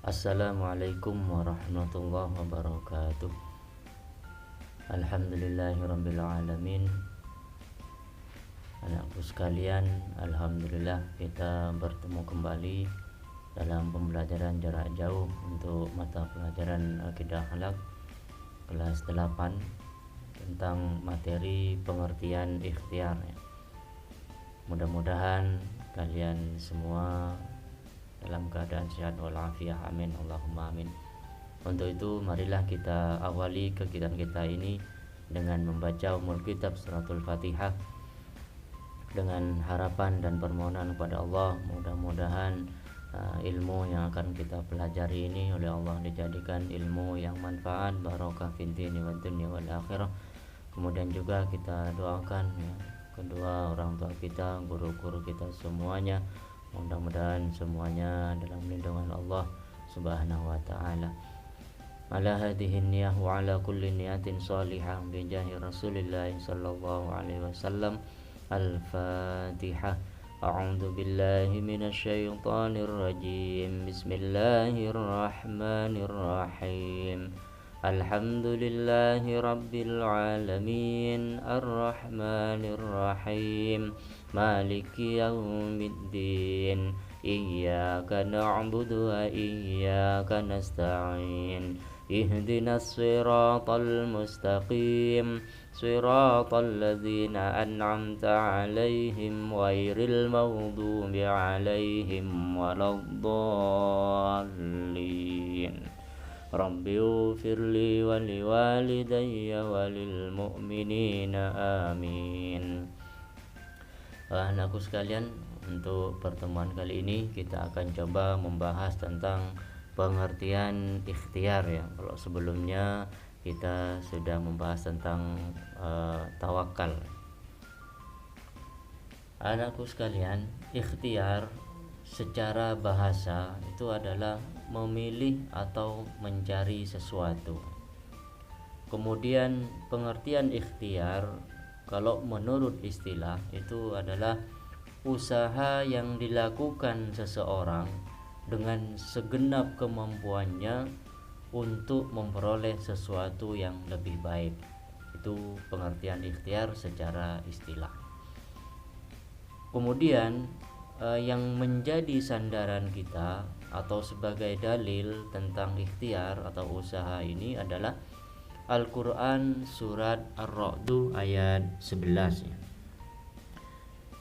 Assalamualaikum warahmatullahi wabarakatuh. Alhamdulillahirabbil alamin. Anakku sekalian, alhamdulillah kita bertemu kembali dalam pembelajaran jarak jauh untuk mata pelajaran Akidah Akhlak kelas 8 tentang materi pengertian ikhtiar. Mudah-mudahan kalian semua dalam keadaan sehat walafiat, amin Allahumma amin. Untuk itu marilah kita awali kegiatan kita ini dengan membaca Ummul Kitab Suratul Fatihah dengan harapan dan permohonan kepada Allah, mudah-mudahan ilmu yang akan kita pelajari ini oleh Allah dijadikan ilmu yang manfaat, barokah fid dini wad dunya wal akhirah. Kemudian juga kita doakan kedua orang tua kita, guru-guru kita semuanya, mudah-mudahan semuanya dalam lindungan Allah Subhanahu wa taala. Ala hadhihi niyyah wa ala kulli niyatin salihah bi jahi Rasulillah sallallahu alaihi wasallam. Al-Fatihah. A'udzu billahi minasy syaithanir rajim. Bismillahirrahmanirrahim. Alhamdulillahi rabbil alamin. Ar-Rahmanir Rahim. Maliki yaumiddin. Iyyaka na'budu wa iyyaka nasta'in. Ihdinas siratal mustaqim. Siratal ladzina an'amta 'alaihim ghairil maghdubi 'alaihim waladdallin. Rabbi ighfirli wa liwalidayya walil mu'minina amin. Anakku sekalian, untuk pertemuan kali ini kita akan coba membahas tentang pengertian ikhtiar ya. Kalau sebelumnya kita sudah membahas tentang tawakal. Anakku sekalian, ikhtiar secara bahasa itu adalah memilih atau mencari sesuatu. Kemudian pengertian ikhtiar kalau menurut istilah itu adalah usaha yang dilakukan seseorang dengan segenap kemampuannya untuk memperoleh sesuatu yang lebih baik. Itu pengertian ikhtiar secara istilah. Kemudian yang menjadi sandaran kita atau sebagai dalil tentang ikhtiar atau usaha ini adalah Al-Quran surat Ar-Ra'd ayat 11 ya.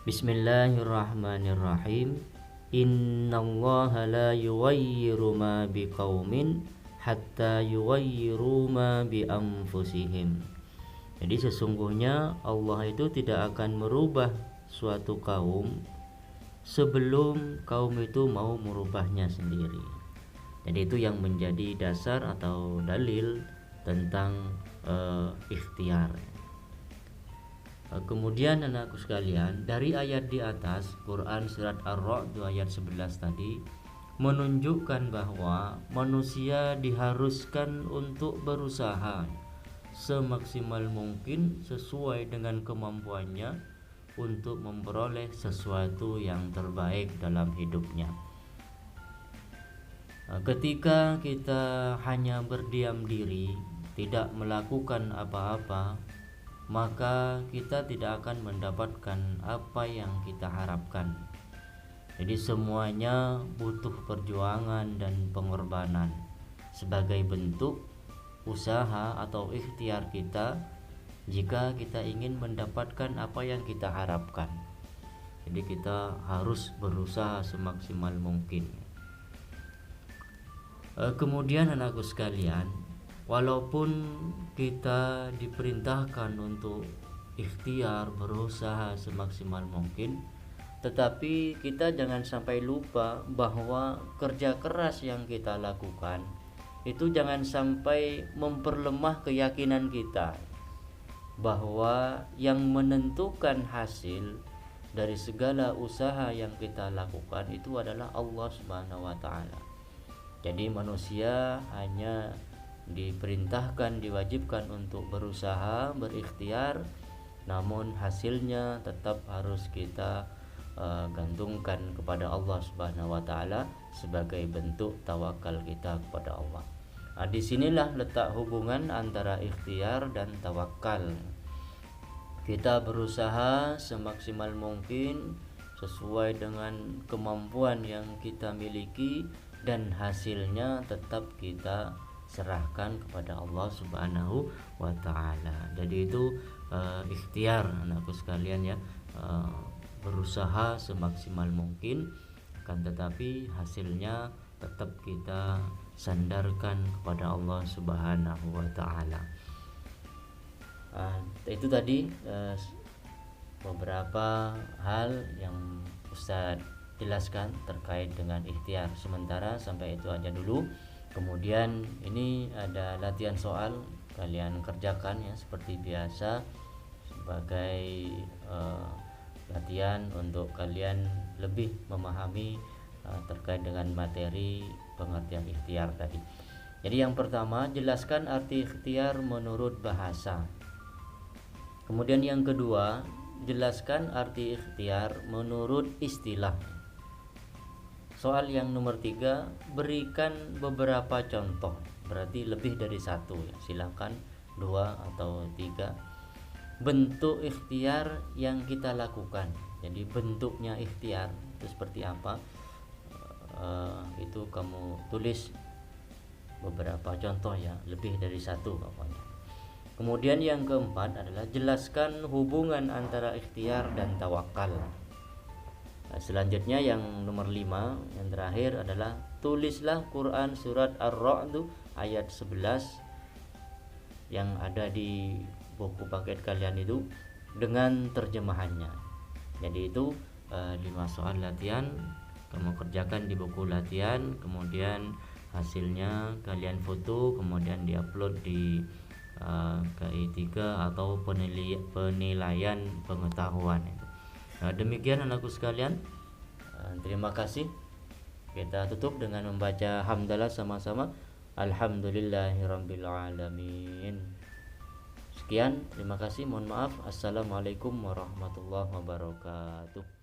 Bismillahirrahmanirrahim. Innallaha la yughayyiru ma biqaumin hatta yughayyiru ma bi anfusihim. Jadi sesungguhnya Allah itu tidak akan merubah suatu kaum sebelum kaum itu mau merubahnya sendiri. Jadi itu yang menjadi dasar atau dalil tentang ikhtiar. Kemudian anakku sekalian, dari ayat di atas Quran surat Ar-Ra'd ayat 11 tadi menunjukkan bahwa manusia diharuskan untuk berusaha semaksimal mungkin sesuai dengan kemampuannya untuk memperoleh sesuatu yang terbaik dalam hidupnya. Ketika kita hanya berdiam diri, tidak melakukan apa-apa, maka kita tidak akan mendapatkan apa yang kita harapkan. Jadi semuanya butuh perjuangan dan pengorbanan sebagai bentuk usaha atau ikhtiar kita jika kita ingin mendapatkan apa yang kita harapkan. Jadi kita harus berusaha semaksimal mungkin. Kemudian anakku sekalian, walaupun kita diperintahkan untuk ikhtiar berusaha semaksimal mungkin, tetapi kita jangan sampai lupa bahwa kerja keras yang kita lakukan itu jangan sampai memperlemah keyakinan kita bahwa yang menentukan hasil dari segala usaha yang kita lakukan itu adalah Allah Subhanahu wa taala. Jadi manusia hanya diperintahkan, diwajibkan untuk berusaha, berikhtiar, namun hasilnya tetap harus kita gantungkan kepada Allah Subhanahu wa taala sebagai bentuk tawakal kita kepada Allah. Nah, disinilah letak hubungan antara ikhtiar dan tawakal. Kita berusaha semaksimal mungkin sesuai dengan kemampuan yang kita miliki, dan hasilnya tetap kita serahkan kepada Allah Subhanahu wa taala. Jadi itu ikhtiar anakku sekalian ya, berusaha semaksimal mungkin, akan tetapi hasilnya tetap kita sandarkan kepada Allah Subhanahu wa taala. Itu tadi beberapa hal yang Ustadz jelaskan terkait dengan ikhtiar. Sementara sampai itu aja dulu. Kemudian ini ada latihan soal, kalian kerjakan ya seperti biasa sebagai latihan untuk kalian lebih memahami terkait dengan materi pengertian ikhtiar tadi. Jadi yang pertama, jelaskan arti ikhtiar menurut bahasa. Kemudian yang kedua, jelaskan arti ikhtiar menurut istilah. Soal yang nomor 3, berikan beberapa contoh. Berarti lebih dari satu ya. Silakan 2 atau 3 bentuk ikhtiar yang kita lakukan. Jadi bentuknya ikhtiar itu seperti apa, itu kamu tulis beberapa contoh ya, lebih dari satu pokoknya. Kemudian yang keempat adalah jelaskan hubungan antara ikhtiar dan tawakal. Selanjutnya yang nomor 5, yang terakhir adalah tulislah Quran surat Ar-Ra'd ayat 11 yang ada di buku paket kalian itu dengan terjemahannya. Jadi itu 5 soal latihan kamu kerjakan di buku latihan, kemudian hasilnya kalian foto, kemudian diupload di KI3 atau penilaian pengetahuan itu. Demikian anakku sekalian, terima kasih. Kita tutup dengan membaca hamdalah sama-sama. Alhamdulillahirabbil alamin. Sekian, terima kasih, mohon maaf. Assalamualaikum warahmatullahi wabarakatuh.